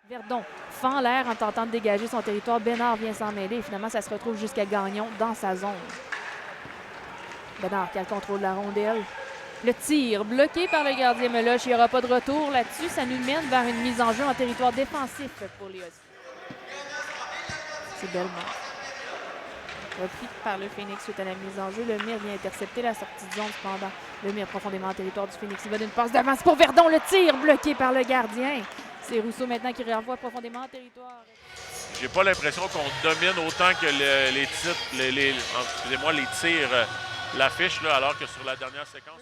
Verdon fend l'air en tentant de dégager son territoire. Bénard vient s'en mêler et finalement, ça se retrouve jusqu'à Gagnon dans sa zone. Bénard qui a le contrôle de la rondelle. Le tir bloqué par le gardien Meloche. Il n'y aura pas de retour là-dessus. Ça nous mène vers une mise en jeu en territoire défensif pour les Huskies. C'est Bellemare. Repris par le Phoenix suite à la mise en jeu. Le Mire vient intercepter la sortie de zone cependant. Le Mire profondément en territoire du Phoenix. Il va d'une passe d'avance pour Verdon. Le tir bloqué par le gardien. C'est Rousseau maintenant qui renvoie profondément en territoire. J'ai pas l'impression qu'on domine autant que les tirs, excusez-moi, les tirs l'affiche, là, alors que sur la dernière séquence.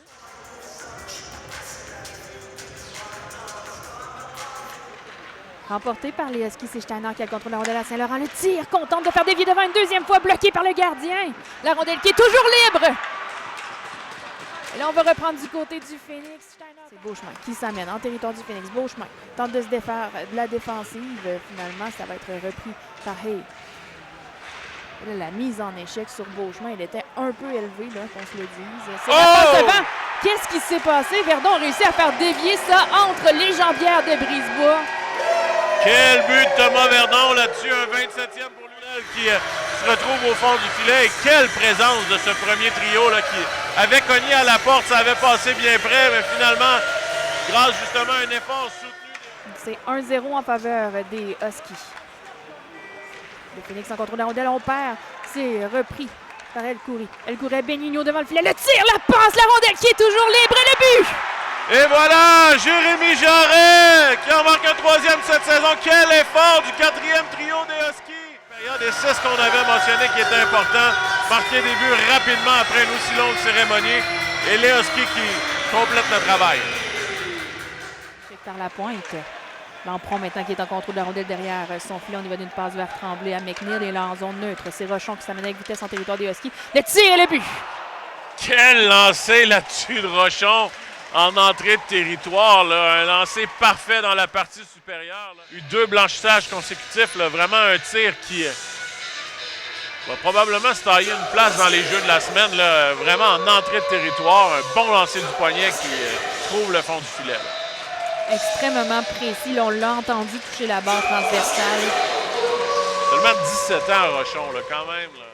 Remporté par les Huskies, c'est Steiner qui a le contrôle de la rondelle à Saint-Laurent. Le tir contente de faire dévier devant une deuxième fois, bloqué par le gardien. La rondelle qui est toujours libre. Et là, on va reprendre du côté du Phoenix. C'est Beauchemin qui s'amène en territoire du Phoenix. Beauchemin tente de se défaire de la défensive. Finalement, ça va être repris par Hay. Là, la mise en échec sur Beauchemin, elle était un peu élevée, là, qu'on se le dise. C'est la passe devant. Qu'est-ce qui s'est passé? Verdon a réussi à faire dévier ça entre les jambières de Brisebois. Quel but de Thomas Verdon là-dessus, un 27e pour lui qui se retrouve au fond du filet. Et quelle présence de ce premier trio là, qui avait cogné à la porte, ça avait passé bien près, mais finalement, grâce justement à un effort soutenu. C'est 1-0 en faveur des Huskies. Le Phoenix en contrôle de la rondelle, on perd. C'est repris par El Khoury. El Khoury, Benigno devant le filet. Le tir, la passe, la rondelle qui est toujours libre et le but! Et voilà, Jérémy Jarret qui en marque un troisième cette saison. Quel effort du quatrième trio des Huskies. Période des 6 qu'on avait mentionné qui était important. Marquer des buts rapidement après une aussi longue cérémonie. Et les Huskies qui complètent le travail. Par la pointe. Lampron maintenant qui est en contrôle de la rondelle derrière son filet. On y va d'une passe vers Tremblay à McNeil et là en zone neutre. C'est Rochon qui s'amène avec vitesse en territoire des Huskies. Le tir et le but! Quel lancer là-dessus de Rochon en entrée de territoire. Là. Un lancer parfait dans la partie supérieure. Là. Eu 2 blanchissages consécutifs. Là. Vraiment un tir qui va probablement se tailler une place dans les jeux de la semaine. Là. Vraiment en entrée de territoire. Un bon lancer du poignet qui trouve le fond du filet. Là. Extrêmement précis. Là, on l'a entendu toucher la barre transversale. Seulement 17 ans, Rochon, là, quand même. Là.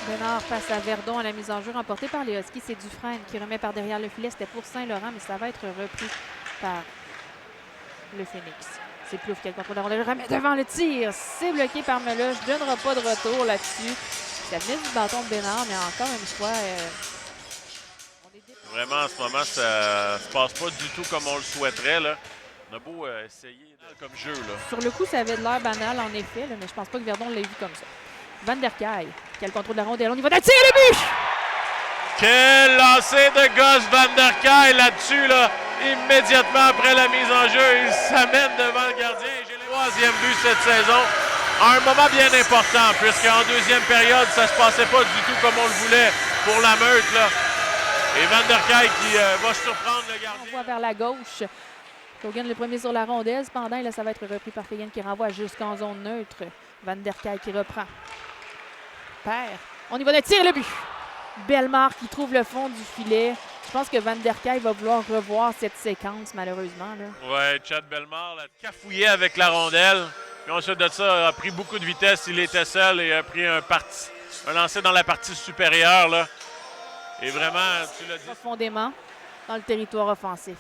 Bénard face à Verdon à la mise en jeu remportée par les Huskies. C'est Dufresne qui remet par derrière le filet. C'était pour Saint-Laurent, mais ça va être repris par le Phoenix. C'est Plouffe qui a le contrôle de la rondelle. Remet devant le tir. C'est bloqué par Meloche. Je ne donnera pas de retour là-dessus. Ça venait du bâton de Bénard, mais encore une fois... Vraiment, en ce moment, ça se passe pas du tout comme on le souhaiterait. Là. On a beau essayer comme jeu. Là. Sur le coup, ça avait de l'air banal, en effet, là, mais je pense pas que Verdon l'ait vu comme ça. Van der Kay qui a le contrôle de la rondelle. On y va d'un tir et le but! Quel lancer de Gus Van der Kay là-dessus, là, immédiatement après la mise en jeu. Il s'amène devant le gardien. J'ai le 3e but cette saison. À un moment bien important, puisqu'en deuxième période, ça se passait pas du tout comme on le voulait pour la meute. Là. Et Van der Kay qui va surprendre le gardien. On voit vers la gauche. Kogan le premier sur la rondelle. Cependant, là, ça va être repris par Feyen qui renvoie jusqu'en zone neutre. Van der Kay qui reprend. Perd. On y va d'un tir et le but. Bellemare qui trouve le fond du filet. Je pense que Van der Kay va vouloir revoir cette séquence, malheureusement. Oui, Chad Bellemare là, cafouillé avec la rondelle. Puis ensuite de ça, a pris beaucoup de vitesse. Il était seul et a pris un lancer dans la partie supérieure. Là. Et vraiment, tu l'as dit. Profondément dans le territoire offensif.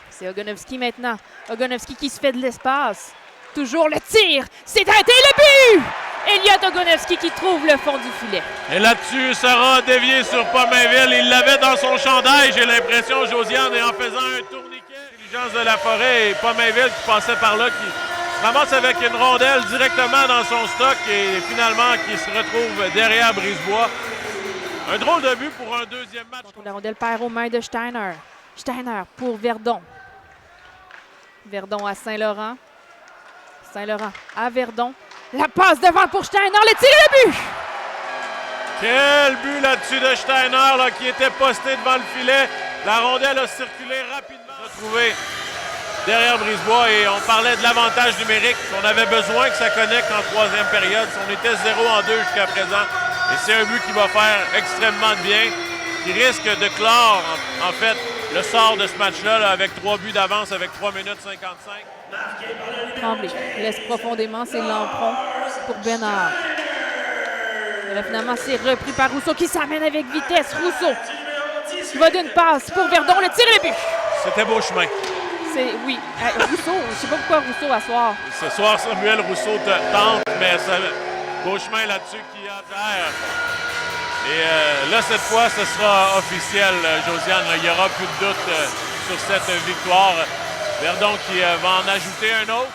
C'est Ogonovski maintenant. Ogonovski qui se fait de l'espace. Toujours le tir. C'est arrêté le but! Elliot Ogonovski qui trouve le fond du filet. Et là-dessus, Sarah dévié sur Pomainville. Il l'avait dans son chandail, j'ai l'impression, Josiane, et en faisant un tourniquet. Intelligence de la forêt et Pomainville qui passait par là, qui ramasse avec une rondelle directement dans son stock et finalement qui se retrouve derrière Brisebois. Un drôle de but pour un deuxième match. La rondelle perd aux mains de Steiner. Steiner pour Verdon. Verdon à Saint-Laurent. Saint-Laurent à Verdon. La passe devant pour Steiner. Le tir et le but! Quel but là-dessus de Steiner là, qui était posté devant le filet. La rondelle a circulé rapidement. Retrouvé derrière Brisebois et on parlait de l'avantage numérique. On avait besoin que ça connecte en troisième période. On était 0-2 jusqu'à présent. Et c'est un but qui va faire extrêmement de bien, qui risque de clore en fait le sort de ce match-là là, avec 3 buts d'avance avec 3 minutes 55. Tremblay laisse profondément, c'est Lampron pour Bénard. Et là, finalement, c'est repris par Rousseau qui s'amène avec vitesse. Rousseau qui va d'une passe pour Verdon, le tir et le but. C'était Beauchemin. Oui. Rousseau, je ne sais pas pourquoi Rousseau à soir. Ce soir, Samuel Rousseau tente, mais Beauchemin là-dessus qui adhère. Et là, cette fois, ce sera officiel, Josiane. Il n'y aura plus de doute sur cette victoire. Verdon qui va en ajouter un autre.